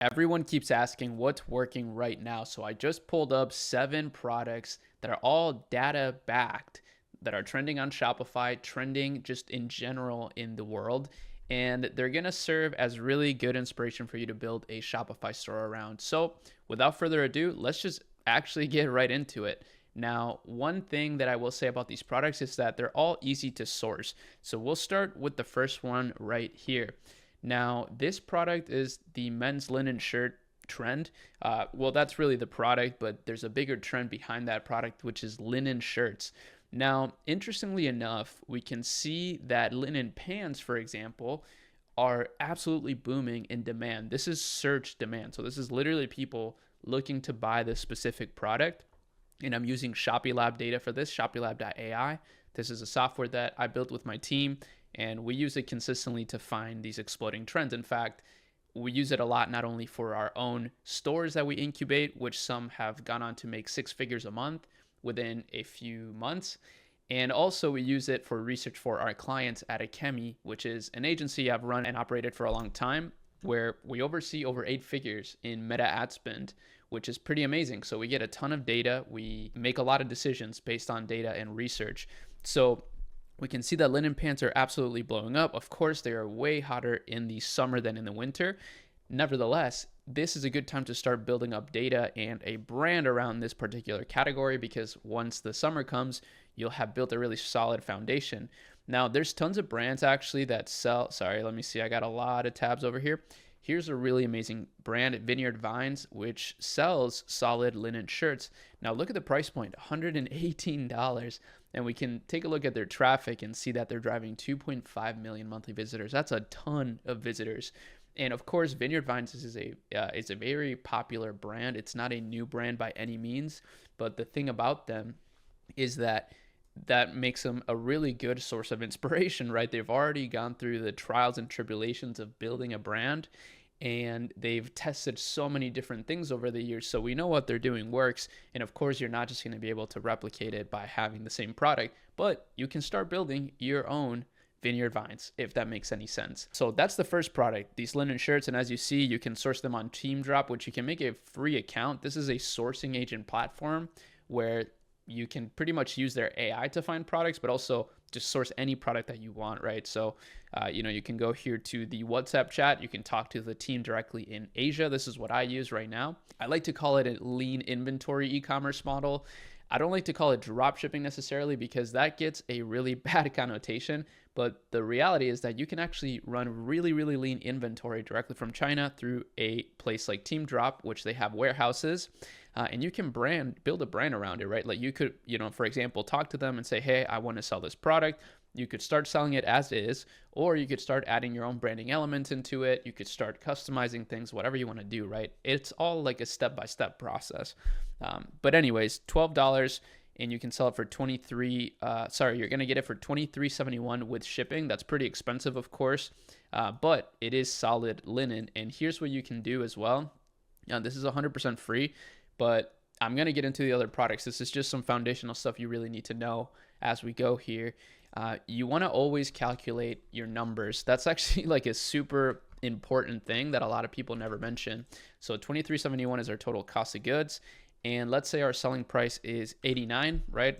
Everyone keeps asking what's working right now. So I just pulled up 7 products that are all data backed, that are trending on Shopify, trending just in general in the world. And they're going to serve as really good inspiration for you to build a Shopify store around. So without further ado, let's just actually get right into it. Now, one thing that I will say about these products is that they're all easy to source. So we'll start with the first one right here. Now, this product is the men's linen shirt trend. Well, that's really the product, but there's a bigger trend behind that product, which is linen shirts. Now, interestingly enough, we can see that linen pants, for example, are absolutely booming in demand. This is search demand. So this is literally people looking to buy this specific product. And I'm using ShopiLab data for this, ShopiLab.ai. This is a software that I built with my team, and we use it consistently to find these exploding trends. In fact, we use it a lot not only for our own stores that we incubate, which some have gone on to make 6 figures a month within a few months, and also we use it for research for our clients at Akemi, which is an agency I've run and operated for a long time, where we oversee over 8 figures in meta ad spend, which is pretty amazing. So we get a ton of data. We make a lot of decisions based on data and research. So we can see that linen pants are absolutely blowing up. Of course, they are way hotter in the summer than in the winter. Nevertheless, this is a good time to start building up data and a brand around this particular category, because once the summer comes, you'll have built a really solid foundation. Now, there's tons of brands actually that sell, sorry, let me see, I got a lot of tabs over here. Here's a really amazing brand, Vineyard Vines, which sells solid linen shirts. Now look at the price point, $118. And we can take a look at their traffic and see that they're driving 2.5 million monthly visitors. That's a ton of visitors. And of course, Vineyard Vines is a very popular brand. It's not a new brand by any means, but the thing about them is that makes them a really good source of inspiration, right? They've already gone through the trials and tribulations of building a brand, and they've tested so many different things over the years. So we know what they're doing works. And of course, you're not just going to be able to replicate it by having the same product, but you can start building your own Vineyard Vines, if that makes any sense. So that's the first product, these linen shirts. And as you see, you can source them on TeemDrop, which you can make a free account. This is a sourcing agent platform where you can pretty much use their AI to find products, but also just source any product that you want, right? So, you can go here to the WhatsApp chat. You can talk to the team directly in Asia. This is what I use right now. I like to call it a lean inventory e-commerce model. I don't like to call it drop shipping necessarily, because that gets a really bad connotation. But the reality is that you can actually run really, really lean inventory directly from China through a place like TeemDrop, which they have warehouses. And you can build a brand around it, right? Like you could, for example, talk to them and say, hey, I want to sell this product. You could start selling it as is, or you could start adding your own branding elements into it. You could start customizing things, whatever you want to do, right? It's all like a step-by-step process. But anyways, $12, and you can sell it for you're going to get it for $23.71 with shipping. That's pretty expensive, of course, but it is solid linen. And here's what you can do as well. Now, this is 100% free, but I'm going to get into the other products. This is just some foundational stuff you really need to know as we go here. You want to always calculate your numbers. That's actually like a super important thing that a lot of people never mention. So $23.71 is our total cost of goods. And let's say our selling price is $89, right?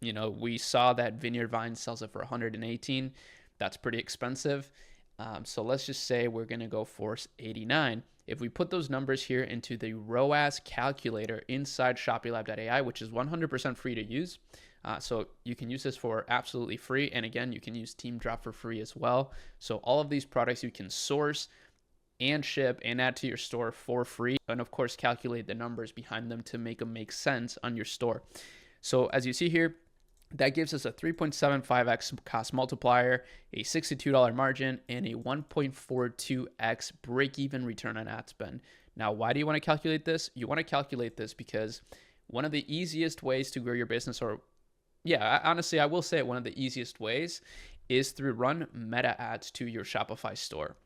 We saw that Vineyard Vines sells it for $118. That's pretty expensive. So let's just say we're going to go for $89. If we put those numbers here into the ROAS calculator inside ShopiLab.ai, which is 100% free to use, so you can use this for absolutely free. And again, you can use TeemDrop for free as well. So all of these products you can source and ship and add to your store for free. And of course, calculate the numbers behind them to make them make sense on your store. So as you see here, that gives us a 3.75x cost multiplier, a $62 margin, and a 1.42x break-even return on ad spend. Now, why do you want to calculate this? You want to calculate this because one of the easiest ways to grow your business, honestly, I will say one of the easiest ways is through run meta ads to your Shopify store.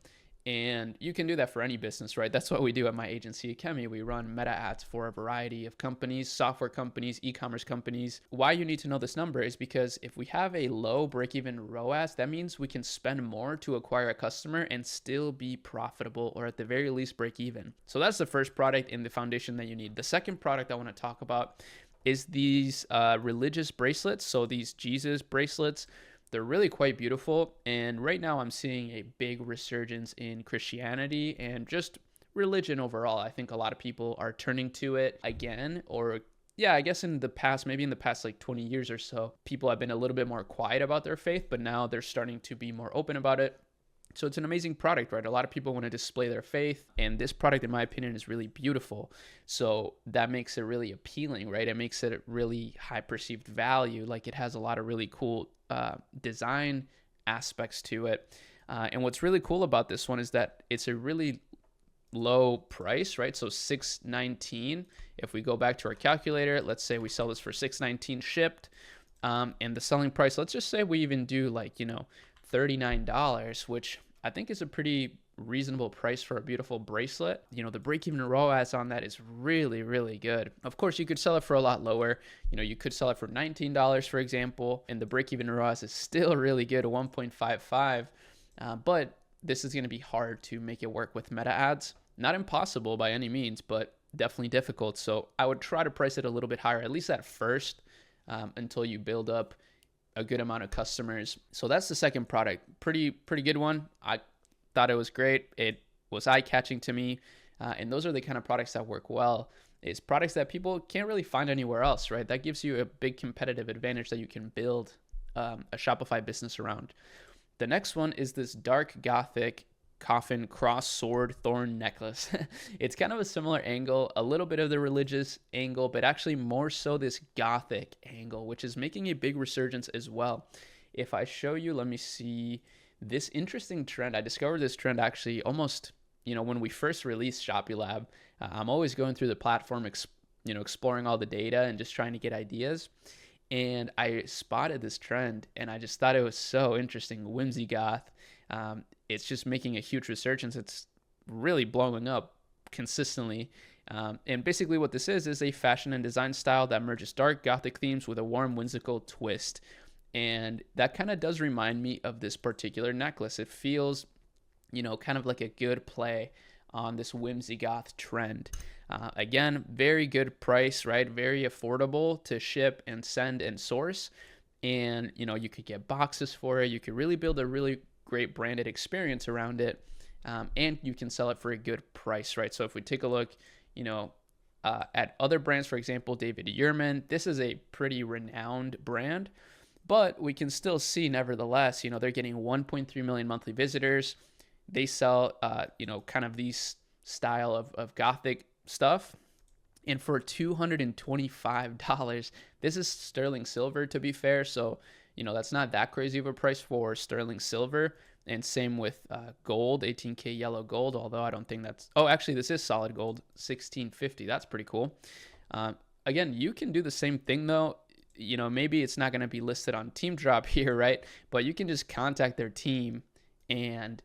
And you can do that for any business, right? That's what we do at my agency, Akemi. We run meta ads for a variety of companies, software companies, e-commerce companies. Why you need to know this number is because if we have a low break-even ROAS, that means we can spend more to acquire a customer and still be profitable, or at the very least break even. So that's the first product in the foundation that you need. The second product I want to talk about is these religious bracelets. So these Jesus bracelets. They're really quite beautiful. And right now I'm seeing a big resurgence in Christianity and just religion overall. I think a lot of people are turning to it again, or yeah, I guess in the past, maybe in the past like 20 years or so, people have been a little bit more quiet about their faith, but now they're starting to be more open about it. So it's an amazing product, right? A lot of people want to display their faith, and this product, in my opinion, is really beautiful. So that makes it really appealing, right? It makes it a really high perceived value. Like, it has a lot of really cool design aspects to it. And what's really cool about this one is that it's a really low price, right? So $619. If we go back to our calculator, let's say we sell this for $619 shipped, and the selling price, let's just say we even do like, $39, which I think is a pretty reasonable price for a beautiful bracelet. The break-even ROAS on that is really, really good. Of course, you could sell it for a lot lower. You could sell it for $19, for example, and the break-even ROAS is still really good, 1.55. But this is going to be hard to make it work with meta ads. Not impossible by any means, but definitely difficult. So I would try to price it a little bit higher, at least at first, until you build up a good amount of customers. So that's the second product. Pretty good one. I thought it was great. It was eye-catching to me. And those are the kind of products that work well. It's products that people can't really find anywhere else, right? That gives you a big competitive advantage that you can build a Shopify business around. The next one is this dark gothic coffin cross sword thorn necklace. It's kind of a similar angle, a little bit of the religious angle, but actually more so this gothic angle, which is making a big resurgence as well. If I show you, let me see this interesting trend. I discovered this trend actually almost, when we first released ShopiLab. I'm always going through the platform, exploring all the data and just trying to get ideas. And I spotted this trend and I just thought it was so interesting. Whimsy goth. It's just making a huge resurgence. It's really blowing up consistently. And basically what this is a fashion and design style that merges dark gothic themes with a warm whimsical twist. And that kind of does remind me of this particular necklace. It feels, kind of like a good play on this whimsy goth trend. Again, very good price, right? Very affordable to ship and send and source. And, you could get boxes for it. You could really build a really great branded experience around it. And you can sell it for a good price, right? So if we take a look, at other brands, for example, David Yurman, this is a pretty renowned brand, but we can still see nevertheless, they're getting 1.3 million monthly visitors. They sell, kind of these style of gothic stuff. And for $225, this is sterling silver, to be fair. So, that's not that crazy of a price for sterling silver. And same with gold, 18K yellow gold, although I don't think that's... Oh, actually, this is solid gold, $1650. That's pretty cool. Again, you can do the same thing, though. Maybe it's not going to be listed on TeemDrop here, right? But you can just contact their team and,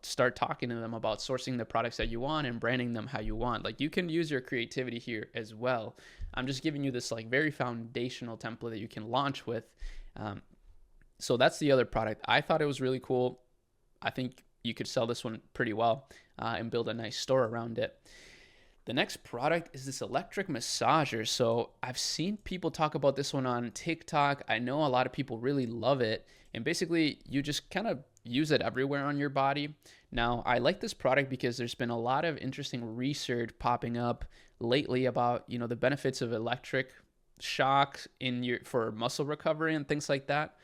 start talking to them about sourcing the products that you want and branding them how you want. Like, you can use your creativity here as well. I'm just giving you this like very foundational template that you can launch with. So that's the other product. I thought it was really cool. I think you could sell this one pretty well and build a nice store around it. The next product is this electric massager. So I've seen people talk about this one on TikTok. I know a lot of people really love it. And basically, you just kind of use it everywhere on your body. Now, I like this product because there's been a lot of interesting research popping up lately about, the benefits of electric shock for muscle recovery and things like that.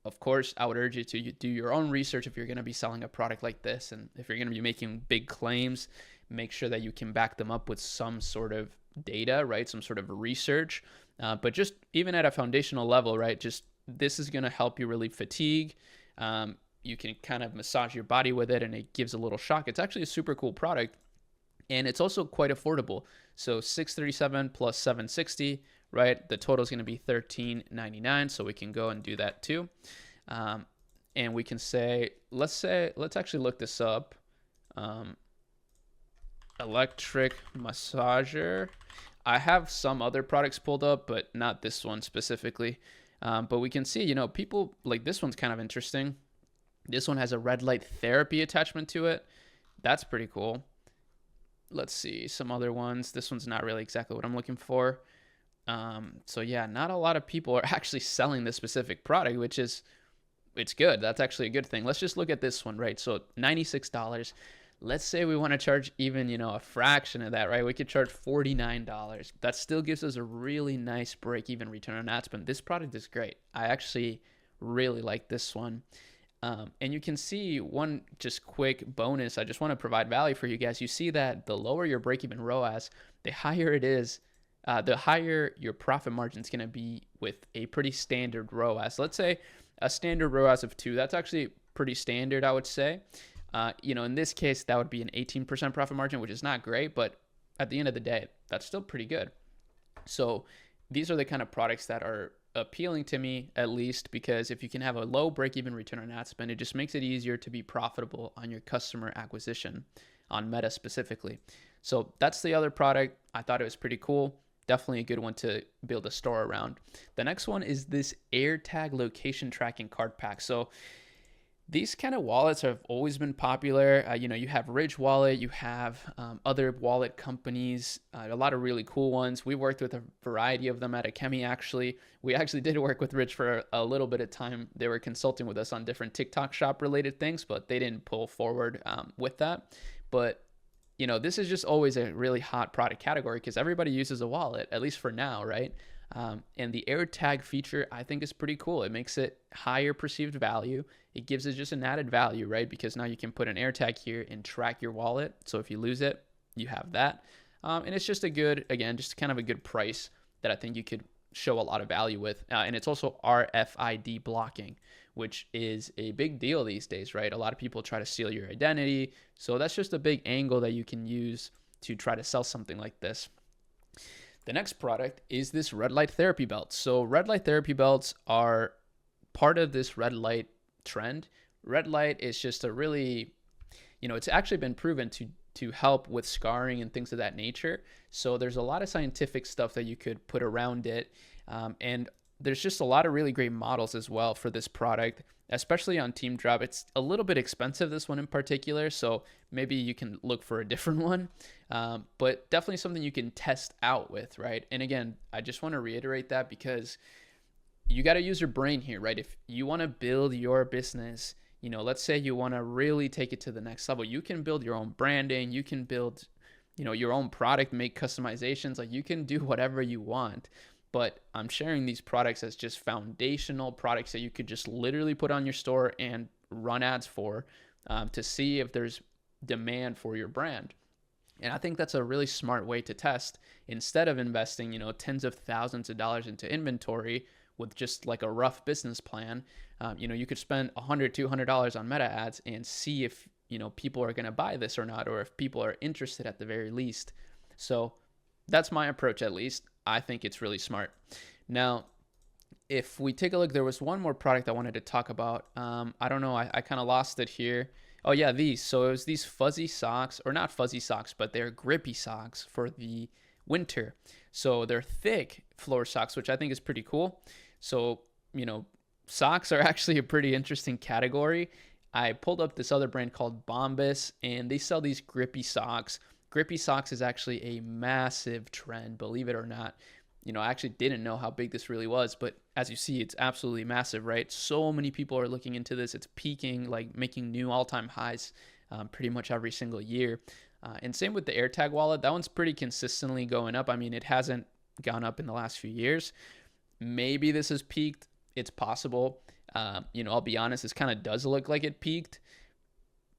Of course, I would urge you to do your own research if you're going to be selling a product like this. And if you're going to be making big claims, make sure that you can back them up with some sort of data, right? Some sort of research. But just even at a foundational level, right? Just this is going to help you relieve fatigue. You can kind of massage your body with it and it gives a little shock. It's actually a super cool product. And it's also quite affordable. So $637 plus $760, right? The total is going to be $13.99. So we can go and do that too. And we can say, let's actually look this up. Um, electric massager. I have some other products pulled up, but not this one specifically. But we can see, people like this one's kind of interesting. This one has a red light therapy attachment to it. That's pretty cool. Let's see some other ones. This one's not really exactly what I'm looking for. So yeah, not a lot of people are actually selling this specific product, which is, it's good. That's actually a good thing. Let's just look at this one, right? So $96. Let's say we want to charge even, a fraction of that, right? We could charge $49. That still gives us a really nice break-even return on ad spend. This product is great. I actually really like this one. And you can see one just quick bonus. I just want to provide value for you guys. You see that the lower your break-even ROAS, the higher it is, the higher your profit margin is going to be with a pretty standard ROAS. Let's say a standard ROAS of 2. That's actually pretty standard, I would say. In this case, that would be an 18% profit margin, which is not great, but at the end of the day, that's still pretty good. So these are the kind of products that are appealing to me, at least, because if you can have a low break-even return on ad spend, it just makes it easier to be profitable on your customer acquisition on Meta specifically. So that's the other product. I thought it was pretty cool. Definitely a good one to build a store around. The next one is this AirTag location tracking card pack. So these kind of wallets have always been popular. You have Ridge Wallet, you have other wallet companies, a lot of really cool ones. We worked with a variety of them at Akemi, actually. We actually did work with Ridge for a little bit of time. They were consulting with us on different TikTok shop related things, but they didn't pull forward with that. But this is just always a really hot product category because everybody uses a wallet, at least for now, right? And the AirTag feature, I think, is pretty cool. It makes it higher perceived value. It gives it just an added value, right? Because now you can put an AirTag here and track your wallet. So if you lose it, you have that. And it's just just kind of a good price that I think you could show a lot of value with. And it's also RFID blocking, which is a big deal these days, right? A lot of people try to steal your identity. So that's just a big angle that you can use to try to sell something like this. The next product is this red light therapy belt. So red light therapy belts are part of this red light trend. Red light is just a really, it's actually been proven to help with scarring and things of that nature. So there's a lot of scientific stuff that you could put around it. And there's just a lot of really great models as well for this product, especially on TeemDrop. It's a little bit expensive, this one in particular, so maybe you can look for a different one, but definitely something you can test out with, right? And again, I just want to reiterate that because you got to use your brain here, right? If you want to build your business, let's say you want to really take it to the next level, you can build your own branding, you can build, your own product, make customizations, like you can do whatever you want. But I'm sharing these products as just foundational products that you could just literally put on your store and run ads for to see if there's demand for your brand. And I think that's a really smart way to test instead of investing, tens of thousands of dollars into inventory with just like a rough business plan. You could spend $100, $200 on Meta ads and see if, people are going to buy this or not, or if people are interested at the very least. So that's my approach, at least. I think it's really smart. Now, if we take a look, there was one more product I wanted to talk about. I don't know. I kind of lost it here. Oh, yeah, these. So it was these fuzzy socks, or not fuzzy socks, but they're grippy socks for the winter. So they're thick floor socks, which I think is pretty cool. So, socks are actually a pretty interesting category. I pulled up this other brand called Bombas, and they sell these grippy socks. Grippy socks is actually a massive trend, believe it or not. I actually didn't know how big this really was, but as you see, it's absolutely massive, right? So many people are looking into this. It's peaking, like making new all-time highs pretty much every single year. And same with the AirTag wallet. That one's pretty consistently going up. I mean, it hasn't gone up in the last few years. Maybe this has peaked. It's possible. I'll be honest, this kind of does look like it peaked,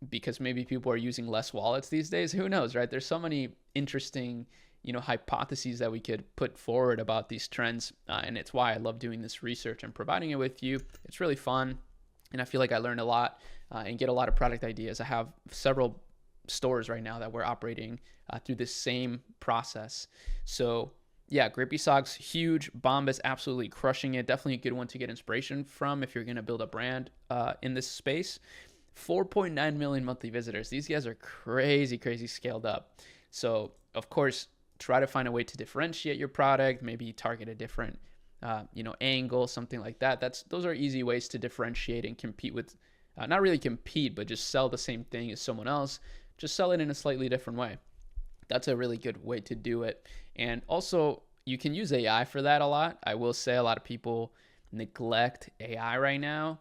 because maybe people are using less wallets these days. Who knows, right? There's so many interesting, hypotheses that we could put forward about these trends. And it's why I love doing this research and providing it with you. It's really fun. And I feel like I learned a lot and get a lot of product ideas. I have several stores right now that we're operating through this same process. So yeah, Grippy Socks, huge. Bombas, absolutely crushing it. Definitely a good one to get inspiration from if you're going to build a brand in this space. 4.9 million monthly visitors. These guys are crazy, crazy scaled up. So, of course, try to find a way to differentiate your product, maybe target a different angle, something like that. Those are easy ways to differentiate and compete with, not really compete, but just sell the same thing as someone else, just sell it in a slightly different way. That's a really good way to do it. And also, you can use AI for that a lot. I will say a lot of people neglect AI right now.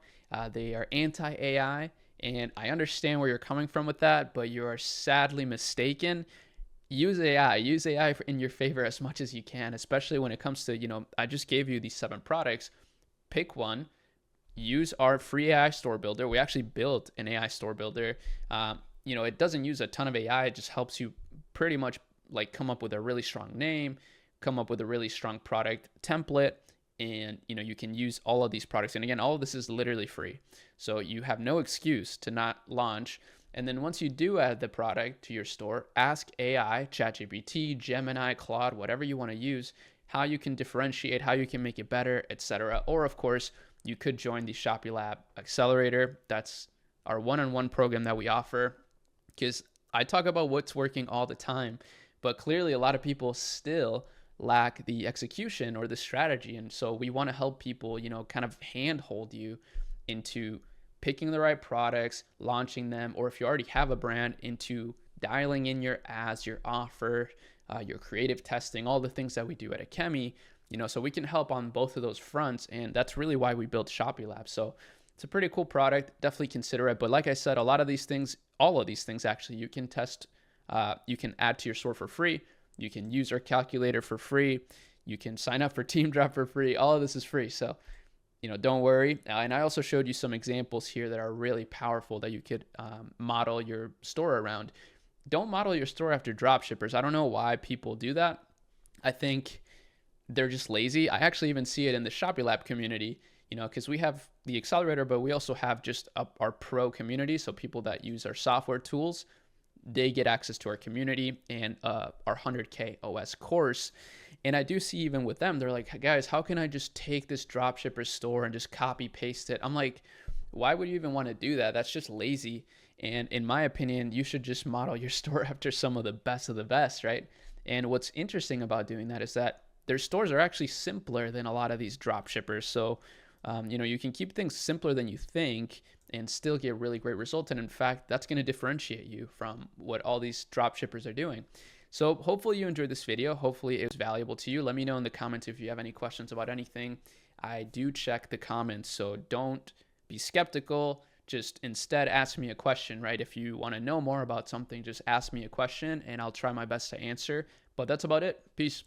They are anti-AI, and I understand where you're coming from with that, but you are sadly mistaken. Use AI. Use AI in your favor as much as you can, especially when it comes to, I just gave you these 7 products. Pick one. Use our free AI store builder. We actually built an AI store builder. It doesn't use a ton of AI. It just helps you pretty much like come up with a really strong name, come up with a really strong product template, and you can use all of these products. And again, all of this is literally free, so you have no excuse to not launch. And then once you do add the product to your store, ask AI, ChatGPT, Gemini, Claude, whatever you want to use, how you can differentiate, how you can make it better, etc. Or of course, you could join the ShopiLab Accelerator. That's our one-on-one program that we offer, because I talk about what's working all the time, but clearly a lot of people still lack the execution or the strategy. And so we want to help people, kind of handhold you into picking the right products, launching them, or if you already have a brand, into dialing in your ads, your offer, your creative testing, all the things that we do at Akemi, so we can help on both of those fronts. And that's really why we built ShopiLab. So it's a pretty cool product. Definitely consider it. But like I said, a lot of these things, all of these things actually, you can test, you can add to your store for free. You can use our calculator for free. You can sign up for TeemDrop for free. All of this is free. So, don't worry. And I also showed you some examples here that are really powerful that you could model your store around. Don't model your store after drop shippers. I don't know why people do that. I think they're just lazy. I actually even see it in the ShopiLab community, because we have the accelerator, but we also have just our pro community. So people that use our software tools, they get access to our community and our 100K OS course. And I do see even with them, they're like, hey guys, how can I just take this dropshipper store and just copy paste it? I'm like, why would you even want to do that? That's just lazy. And in my opinion, you should just model your store after some of the best, right? And what's interesting about doing that is that their stores are actually simpler than a lot of these drop shippers. So, you can keep things simpler than you think and still get really great results. And in fact, that's going to differentiate you from what all these drop shippers are doing. So hopefully you enjoyed this video. Hopefully it was valuable to you. Let me know in the comments if you have any questions about anything. I do check the comments, so don't be skeptical. Just instead ask me a question, right? If you want to know more about something, just ask me a question and I'll try my best to answer. But that's about it. Peace.